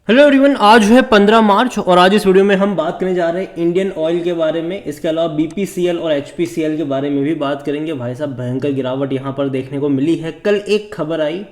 Hello everyone, आज है 15 मार्च और आज इस वीडियो में हम बात करने जा रहे हैं इंडियन ऑयल के बारे में। इसके अलावा बीपीसीएल और एचपीसीएल के बारे में भी बात करेंगे। भाई साहब, भयंकर गिरावट यहाँ पर देखने को मिली है। कल एक खबर आई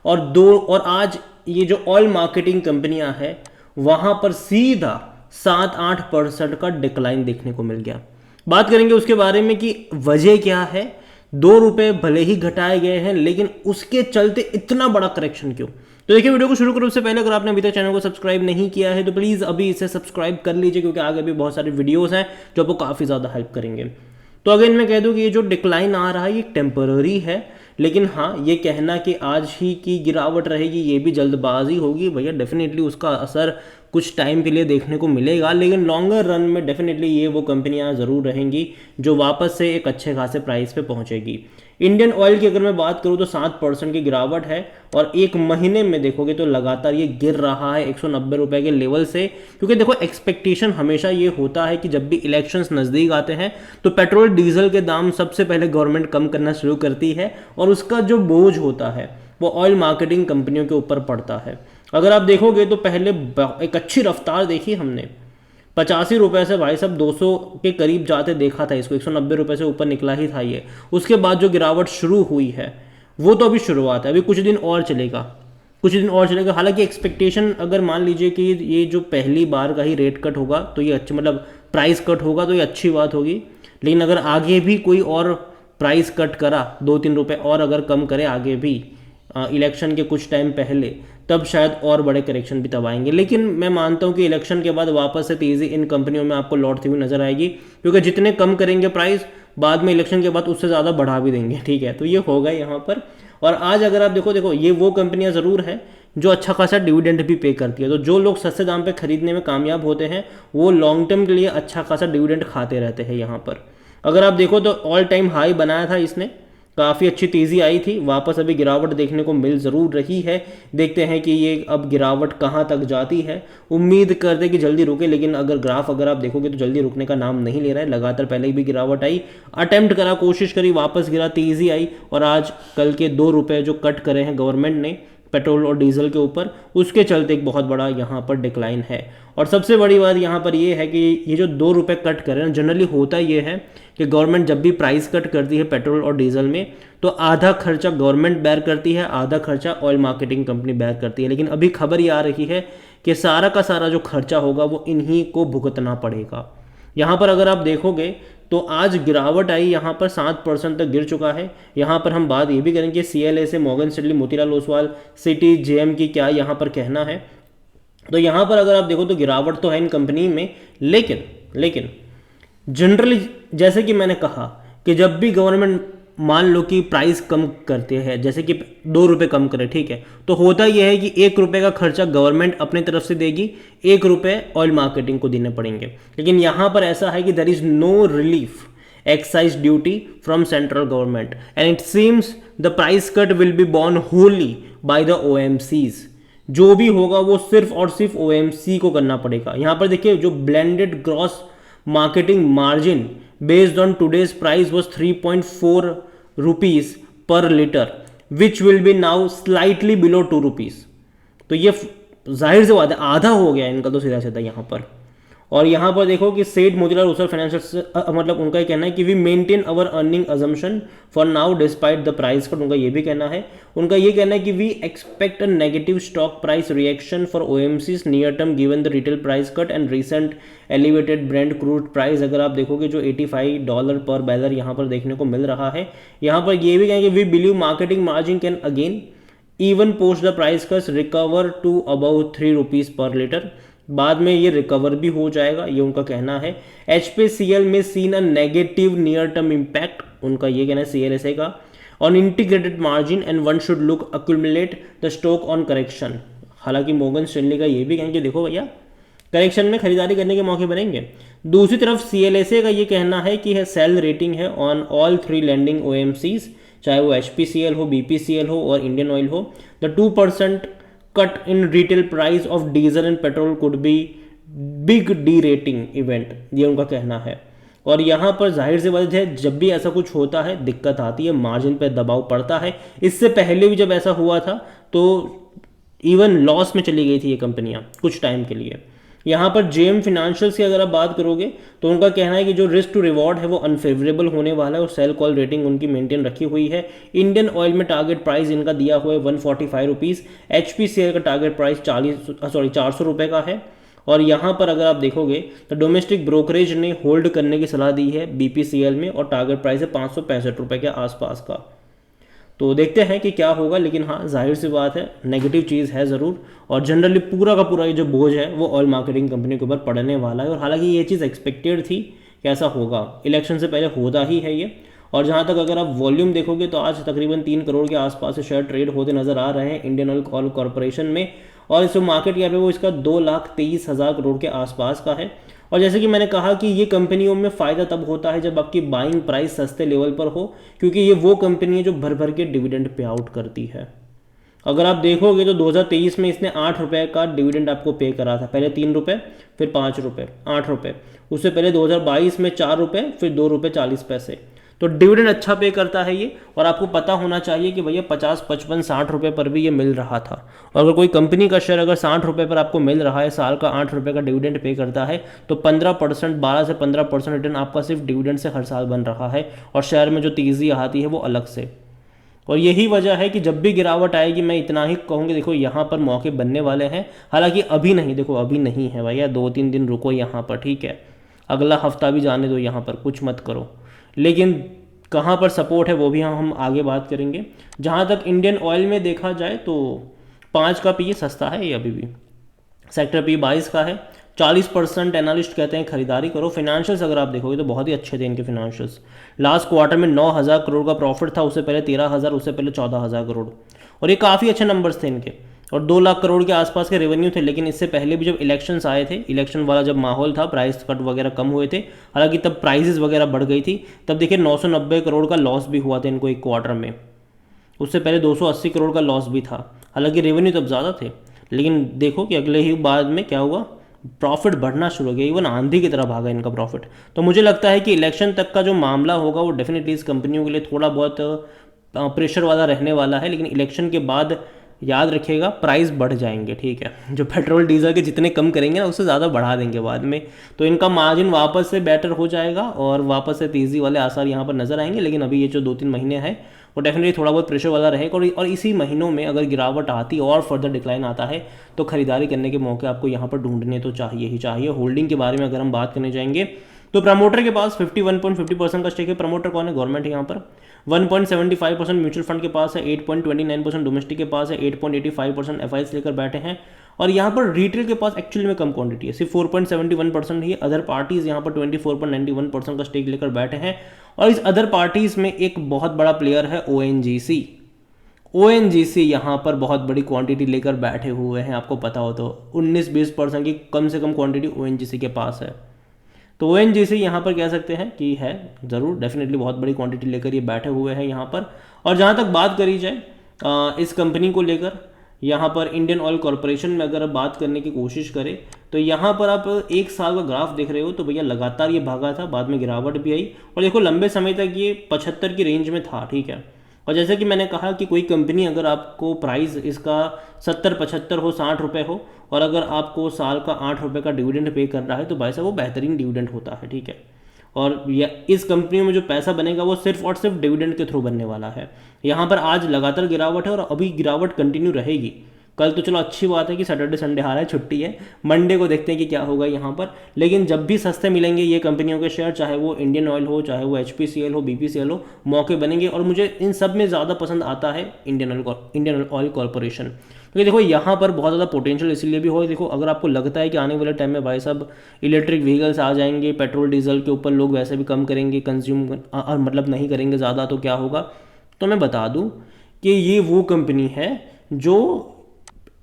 और आज ये जो ऑयल मार्केटिंग कंपनियां हैं वहाँ पर सीधा 7-8% का डिक्लाइन देखने को मिल गया। बात करेंगे उसके बारे में कि वजह क्या है। 2 रुपए भले ही घटाए गए हैं लेकिन उसके चलते इतना बड़ा करेक्शन क्यों। तो देखिए, वीडियो को शुरू करो उससे पहले अगर आपने अभी तक चैनल को सब्सक्राइब नहीं किया है तो प्लीज़ अभी इसे सब्सक्राइब कर लीजिए, क्योंकि आगे भी बहुत सारे वीडियोस हैं जो आपको काफ़ी ज़्यादा हेल्प करेंगे। तो अगेन मैं कह दूं कि ये जो डिक्लाइन आ रहा है ये टेम्पररी है, लेकिन हाँ, ये कहना कि आज ही की गिरावट रहेगी ये भी जल्दबाजी होगी। भैया, डेफिनेटली उसका असर कुछ टाइम के लिए देखने को मिलेगा, लेकिन लॉन्गर रन में डेफिनेटली ये वो कंपनियां ज़रूर रहेंगी जो वापस से एक अच्छे खासे प्राइस पे पहुंचेगी। इंडियन ऑयल की अगर मैं बात करूं तो 7% की गिरावट है और एक महीने में देखोगे तो लगातार ये गिर रहा है 190 रुपए के लेवल से। क्योंकि देखो, एक्सपेक्टेशन हमेशा ये होता है कि जब भी इलेक्शंस नज़दीक आते हैं तो पेट्रोल डीजल के दाम सबसे पहले गवर्नमेंट कम करना शुरू करती है और उसका जो बोझ होता है वो ऑयल मार्केटिंग कंपनियों के ऊपर पड़ता है। अगर आप देखोगे तो पहले एक अच्छी रफ्तार देखी हमने, 85 रुपए से भाई साहब 200 के करीब जाते देखा था इसको, 190 रुपए से ऊपर निकला ही था ये। उसके बाद जो गिरावट शुरू हुई है वो तो अभी शुरुआत है, अभी कुछ दिन और चलेगा, कुछ दिन और चलेगा। हालांकि एक्सपेक्टेशन अगर मान लीजिए कि ये जो पहली बार का ही रेट कट होगा तो ये अच्छा, मतलब प्राइस कट होगा तो ये अच्छी बात होगी। लेकिन अगर आगे भी कोई और प्राइस कट करा, 2-3 रुपए और अगर कम करे आगे भी इलेक्शन के कुछ टाइम पहले, तब शायद और बड़े करेक्शन भी तब आएंगे। लेकिन मैं मानता हूं कि इलेक्शन के बाद वापस से तेज़ी इन कंपनियों में आपको लौटती हुई नजर आएगी, क्योंकि जितने कम करेंगे प्राइस बाद में इलेक्शन के बाद उससे ज़्यादा बढ़ा भी देंगे। ठीक है, तो ये होगा यहाँ पर। और आज अगर आप देखो ये वो कंपनियां ज़रूर है जो अच्छा खासा डिविडेंड भी पे करती है। तो जो लोग सस्ते दाम पे खरीदने में कामयाब होते हैं वो लॉन्ग टर्म के लिए अच्छा खासा डिविडेंड खाते रहते हैं यहाँ पर। अगर आप देखो तो ऑल टाइम हाई बनाया था इसने, काफ़ी अच्छी तेज़ी आई थी, वापस अभी गिरावट देखने को मिल ज़रूर रही है। देखते हैं कि ये अब गिरावट कहाँ तक जाती है। उम्मीद करते कि जल्दी रुके, लेकिन अगर आप देखोगे तो जल्दी रुकने का नाम नहीं ले रहा है। लगातार पहले भी गिरावट आई, अटेम्प्ट करा, कोशिश करी, वापस गिरा, तेज़ी आई और आज कल के 2 रुपए जो कट करे हैं गवर्नमेंट ने पेट्रोल और डीजल के ऊपर, उसके चलते एक बहुत बड़ा यहाँ पर डिक्लाइन है। और सबसे बड़ी बात यहाँ पर ये है कि ये जो 2 रुपए कट कर रहे हैं, जनरली होता ये है कि गवर्नमेंट जब भी प्राइस कट करती है पेट्रोल और डीजल में तो आधा खर्चा गवर्नमेंट बेयर करती है, आधा खर्चा ऑयल मार्केटिंग कंपनी बेयर करती है। लेकिन अभी खबर ये आ रही है कि सारा का सारा जो खर्चा होगा वो इन्हीं को भुगतना पड़ेगा। यहाँ पर अगर आप देखोगे तो आज गिरावट आई, यहाँ पर 7% तक गिर चुका है। यहाँ पर हम बात ये भी करेंगे CLA से, Morgan Stanley, Motilal Oswal, city, JM की क्या यहाँ पर कहना है। तो यहाँ पर अगर आप देखो तो गिरावट तो है इन कंपनी में, लेकिन जनरली जैसे कि मैंने कहा कि जब भी गवर्नमेंट मान लो कि प्राइस कम करते हैं, जैसे कि 2 रुपए कम करे, ठीक है, तो होता यह है कि 1 रुपए का खर्चा गवर्नमेंट अपने तरफ से देगी, 1 रुपए ऑयल मार्केटिंग को देने पड़ेंगे। लेकिन यहाँ पर ऐसा है कि there is no relief excise duty from central government and it seems the price cut will be borne wholly by the OMCs। जो भी होगा वो सिर्फ और सिर्फ OMC को करना पड़ेगा। यहाँ पर देखिए, जो blended gross marketing margin based on today's price was 3.4 rupees per liter which will be now slightly below 2 rupees। तो ये जाहिर से बात है आधा हो गया इनका तो सीधा सीधा यहाँ पर। और यहाँ पर देखो कि सेठ मोतीलाल ओसवाल फाइनेंशियल, मतलब उनका ये कहना है कि we maintain our earning assumption for now despite the price cut. उनका ये भी कहना है, उनका ये कहना है कि we expect a negative stock price reaction for OMCs near term given the retail price cut and recent elevated Brent crude price. अगर आप देखोगे जो $85 पर बैरल यहाँ पर देखने को मिल रहा है, यहाँ पर ये भी कहेंगे we believe marketing margin can again even post the price cuts recover to about 3 rupees per litre. बाद में ये रिकवर भी हो जाएगा, ये उनका कहना है। HPCL में seen a negative near term impact, उनका ये कहना है CLSA का, on integrated margin and one should look accumulate the stock on correction. हालांकि मॉर्गन स्टैनली का ये भी कहेंगे देखो भैया करेक्शन में खरीदारी करने के मौके बनेंगे। दूसरी तरफ CLSA का ये कहना है कि सेल रेटिंग है ऑन ऑल 3 लैंडिंग OMCs, चाहे वो HPCL हो, BPCL हो और इंडियन ऑयल हो। The 2% cut in retail price of diesel and petrol could be big D rating event, ये उनका कहना है। और यहाँ पर जाहिर सी बात है जब भी ऐसा कुछ होता है दिक्कत आती है, मार्जिन पे दबाव पड़ता है। इससे पहले भी जब ऐसा हुआ था तो इवन लॉस में चली गई थी ये कंपनियां कुछ टाइम के लिए। यहाँ पर जेएम फिनेंशियल्स की अगर आप बात करोगे तो उनका कहना है कि जो रिस्क टू रिवॉर्ड है वो अनफेवरेबल होने वाला है और सेल कॉल रेटिंग उनकी मेंटेन रखी हुई है। इंडियन ऑयल में टारगेट प्राइस इनका दिया हुआ है 145 रुपीज़। एचपीसीएल का टारगेट प्राइस 400 रुपये का है। और यहाँ पर अगर आप देखोगे तो डोमेस्टिक ब्रोकरेज ने होल्ड करने की सलाह दी है बीपीसीएल में और टारगेट प्राइस है 565 रुपये के आसपास का। तो देखते हैं कि क्या होगा, लेकिन हाँ जाहिर सी बात है नेगेटिव चीज़ है ज़रूर। और जनरली पूरा का पूरा ये जो बोझ है वो ऑयल मार्केटिंग कंपनी के ऊपर पड़ने वाला है। और हालांकि ये चीज़ एक्सपेक्टेड थी कि ऐसा होगा, इलेक्शन से पहले होता ही है ये। और जहाँ तक अगर आप वॉल्यूम देखोगे तो आज तकरीबन 3 करोड़ के आसपास से शेयर ट्रेड होते नजर आ रहे हैं इंडियन ऑयल कॉरपोरेशन में। और इस मार्केट कैप है वो इसका 2,23,000 करोड़ के आसपास का है। और जैसे कि मैंने कहा कि ये कंपनियों में फ़ायदा तब होता है जब आपकी बाइंग प्राइस सस्ते लेवल पर हो, क्योंकि ये वो कंपनी है जो भर भर के डिविडेंड पे आउट करती है। अगर आप देखोगे तो 2023 में इसने 8 रुपये का डिविडेंड आपको पे करा था, पहले 3 रुपये फिर 5 रुपये 8 रुपये। उससे पहले 2022 में 4 रुपये फिर 2 रुपये 40 पैसे। तो डिविडेंड अच्छा पे करता है ये। और आपको पता होना चाहिए कि भैया 50 55 60 रुपये पर भी ये मिल रहा था। और अगर कोई कंपनी का शेयर अगर 60 रुपये पर आपको मिल रहा है, साल का 8 रुपये का डिविडेंड पे करता है, तो 15% 12 से 15% रिटर्न आपका सिर्फ डिविडेंड से हर साल बन रहा है। और शेयर में जो तेज़ी आती है वो अलग से। और यही वजह है कि जब भी गिरावट आएगी मैं इतना ही कहूँगी, देखो यहाँ पर मौके बनने वाले हैं। हालांकि अभी नहीं, देखो अभी नहीं है भैया, 2-3 दिन रुको यहाँ पर, ठीक है। अगला हफ्ता भी जाने दो, यहाँ पर कुछ मत करो। लेकिन कहाँ पर सपोर्ट है वो भी हम आगे बात करेंगे। जहाँ तक इंडियन ऑयल में देखा जाए तो 5 का पी सस्ता है ये अभी भी। सेक्टर पी 22 का है। 40% एनालिस्ट कहते हैं खरीदारी करो। फिनेंशियल्स अगर आप देखोगे तो बहुत ही अच्छे थे इनके फिनेंशियल्स। लास्ट क्वार्टर में 9,000 करोड़ का प्रॉफिट था, उससे पहले 13,000, उससे पहले 14,000 करोड़। और ये काफ़ी अच्छे नंबर्स थे इनके। और 2 लाख करोड़ के आसपास के रेवेन्यू थे। लेकिन इससे पहले भी जब इलेक्शंस आए थे, इलेक्शन वाला जब माहौल था, प्राइस कट वगैरह कम हुए थे, हालांकि तब प्राइजेस वगैरह बढ़ गई थी, तब देखिए 990 करोड़ का लॉस भी हुआ था इनको एक क्वार्टर में। उससे पहले 280 करोड़ का लॉस भी था। हालांकि रेवेन्यू तब ज़्यादा थे, लेकिन देखो कि अगले ही बाद में क्या हुआ, प्रॉफिट बढ़ना शुरू हो गया। इवन आंधी की तरह भागा इनका प्रॉफिट। तो मुझे लगता है कि इलेक्शन तक का जो मामला होगा वो डेफिनेटली इस कंपनियों के लिए थोड़ा बहुत प्रेशर वाला रहने वाला है। लेकिन इलेक्शन के बाद याद रखिएगा प्राइस बढ़ जाएंगे, ठीक है। जो पेट्रोल डीजल के जितने कम करेंगे ना उससे ज़्यादा बढ़ा देंगे बाद में, तो इनका मार्जिन वापस से बेटर हो जाएगा और वापस से तेज़ी वाले आसार यहाँ पर नजर आएंगे। लेकिन अभी ये जो 2-3 महीने हैं वो डेफिनेटली थोड़ा बहुत प्रेशर वाला रहेगा। और इसी महीनों में अगर गिरावट आती और फर्दर डिक्लाइन आता है तो खरीदारी करने के मौके आपको यहाँ पर ढूंढने तो चाहिए ही चाहिए। होल्डिंग के बारे में अगर हम बात करने जाएंगे तो प्रमोटर के पास 51.50% का स्टेक है। प्रमोटर कौन है? गवर्नमेंट है यहाँ पर। 1.75% म्यूचुअल फंड के पास है, 8.29% डोमेस्टिक के पास है, 8.85% एफआईआई लेकर बैठे हैं। और यहाँ पर रिटेल के पास एक्चुअली में कम क्वांटिटी है, सिर्फ 4.71% ही। अदर पार्टीज यहाँ पर 24.91% का स्टेक लेकर बैठे हैं। और इस अदर पार्टीज में एक बहुत बड़ा प्लेयर है ओएनजीसी। ओएनजीसी यहाँ पर बहुत बड़ी क्वांटिटी लेकर बैठे हुए हैं, आपको पता हो तो 19-20% की कम से कम क्वांटिटी ओएनजीसी के पास है। तो ओएनजीसी यहाँ पर कह सकते हैं कि है ज़रूर डेफिनेटली बहुत बड़ी क्वांटिटी लेकर ये बैठे हुए हैं यहाँ पर। और जहाँ तक बात करी जाए इस कंपनी को लेकर, यहाँ पर इंडियन ऑयल कॉरपोरेशन में अगर आप बात करने की कोशिश करें तो यहाँ पर आप 1 साल का ग्राफ देख रहे हो तो भैया लगातार ये भागा था, बाद में गिरावट भी आई। और देखो लंबे समय तक ये 75 की रेंज में था, ठीक है। और जैसे कि मैंने कहा कि कोई कंपनी अगर आपको प्राइस इसका 70-75 हो, 60 रुपये हो, और अगर आपको साल का 8 रुपये का डिविडेंड पे कर रहा है तो भाई साहब वो बेहतरीन डिविडेंड होता है, ठीक है। और इस कंपनी में जो पैसा बनेगा वो सिर्फ और सिर्फ डिविडेंड के थ्रू बनने वाला है। यहाँ पर आज लगातार गिरावट है और अभी गिरावट कंटिन्यू रहेगी। कल तो चलो अच्छी बात है कि सैटरडे संडे आ रहा है, छुट्टी है, मंडे को देखते हैं कि क्या होगा यहाँ पर। लेकिन जब भी सस्ते मिलेंगे ये कंपनियों के शेयर, चाहे वो इंडियन ऑयल हो, चाहे वो एचपीसीएल हो, बीपीसीएल हो, मौके बनेंगे। और मुझे इन सब में ज़्यादा पसंद आता है इंडियन ऑयल कॉरपोरेशन, क्योंकि देखो यहाँ पर बहुत ज़्यादा पोटेंशियल इसलिए भी हो। देखो अगर आपको लगता है कि आने वाले टाइम में भाई साहब इलेक्ट्रिक व्हीकल्स आ जाएंगे, पेट्रोल डीजल के ऊपर लोग वैसे भी कम करेंगे, कंज्यूम मतलब नहीं करेंगे ज़्यादा, तो क्या होगा? तो मैं बता दूँ कि ये वो कंपनी है जो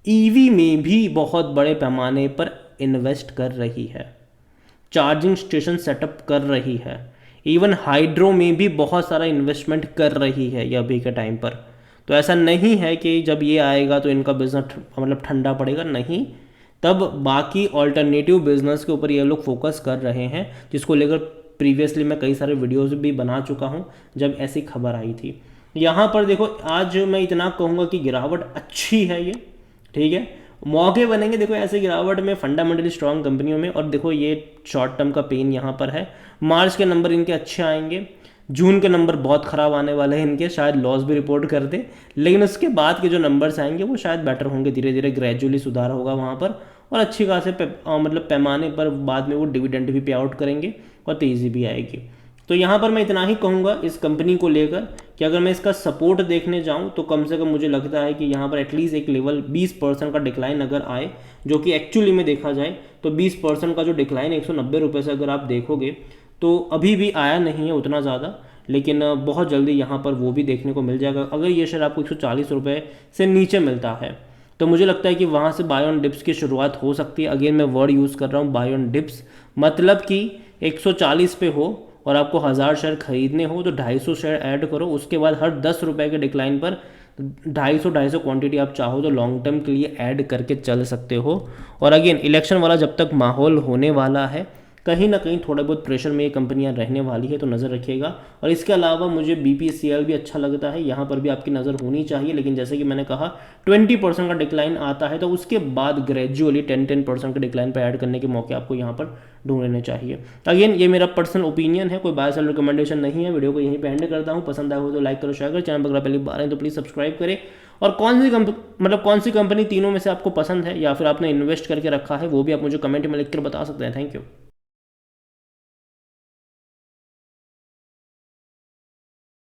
ईवी में भी बहुत बड़े पैमाने पर इन्वेस्ट कर रही है, चार्जिंग स्टेशन सेटअप कर रही है, इवन हाइड्रो में भी बहुत सारा इन्वेस्टमेंट कर रही है ये अभी के टाइम पर। तो ऐसा नहीं है कि जब ये आएगा तो इनका बिजनेस मतलब ठंडा पड़ेगा, नहीं। तब बाकी ऑल्टरनेटिव बिजनेस के ऊपर ये लोग फोकस कर रहे हैं, जिसको लेकर प्रीवियसली मैं कई सारे वीडियोज़ भी बना चुका हूँ जब ऐसी खबर आई थी। यहाँ पर देखो आज मैं इतना कहूँगा कि गिरावट अच्छी है ये, ठीक है, मौके बनेंगे। देखो ऐसे गिरावट में फंडामेंटली स्ट्रांग कंपनियों में, और देखो ये शॉर्ट टर्म का पेन यहाँ पर है। मार्च के नंबर इनके अच्छे आएंगे, जून के नंबर बहुत ख़राब आने वाले हैं इनके, शायद लॉस भी रिपोर्ट कर दे, लेकिन उसके बाद के जो नंबर्स आएंगे वो शायद बेटर होंगे, धीरे धीरे ग्रेजुअली सुधार होगा वहाँ पर, और अच्छी खासे मतलब पैमाने पर बाद में वो डिविडेंड भी पे आउट करेंगे और तेज़ी भी आएगी। तो यहाँ पर मैं इतना ही कहूँगा इस कंपनी को लेकर कि अगर मैं इसका सपोर्ट देखने जाऊँ तो कम से कम मुझे लगता है कि यहाँ पर एटलीस्ट एक लेवल 20% का डिक्लाइन अगर आए, जो कि एक्चुअली में देखा जाए तो 20% का जो डिक्लाइन 190 रुपये से अगर आप देखोगे तो अभी भी आया नहीं है उतना ज़्यादा, लेकिन बहुत जल्दी यहाँ पर वो भी देखने को मिल जाएगा। अगर ये शेयर आपको 140 रुपये से नीचे मिलता है तो मुझे लगता है कि वहाँ से बाय ऑन डिप्स की शुरुआत हो सकती है। अगेन मैं वर्ड यूज़ कर रहा हूँ बाय ऑन डिप्स, मतलब कि 140 पे हो और आपको 1000 शेयर खरीदने हो तो 250 शेयर ऐड करो, उसके बाद हर 10 रुपये के डिक्लाइन पर 250 क्वांटिटी आप चाहो तो लॉन्ग टर्म के लिए ऐड करके चल सकते हो। और अगेन इलेक्शन वाला जब तक माहौल होने वाला है, कहीं ना कहीं थोड़ा बहुत प्रेशर में ये कंपनियां रहने वाली है, तो नज़र रखिएगा। और इसके अलावा मुझे BPCL भी अच्छा लगता है, यहाँ पर भी आपकी नज़र होनी चाहिए, लेकिन जैसे कि मैंने कहा 20% का डिक्लाइन आता है तो उसके बाद ग्रेजुअली 10% के डिक्लाइन पर ऐड करने के मौके आपको यहाँ पर ढूंढ लेने चाहिए। अगेन ये मेरा पर्सनल ओपिनियन है, कोई बाय सेल रिकमेंडेशन नहीं है। वीडियो को यहीं पे एंड करता हूँ, पसंद आया हो तो लाइक करो, शेयर करो, चैनल पर अगर पहली बार है तो प्लीज़ सब्सक्राइब करें। और कौन सी कंपनी तीनों में से आपको पसंद है या फिर आपने इन्वेस्ट करके रखा है वो भी आप मुझे कमेंट में लिख कर बता सकते हैं। Thank you.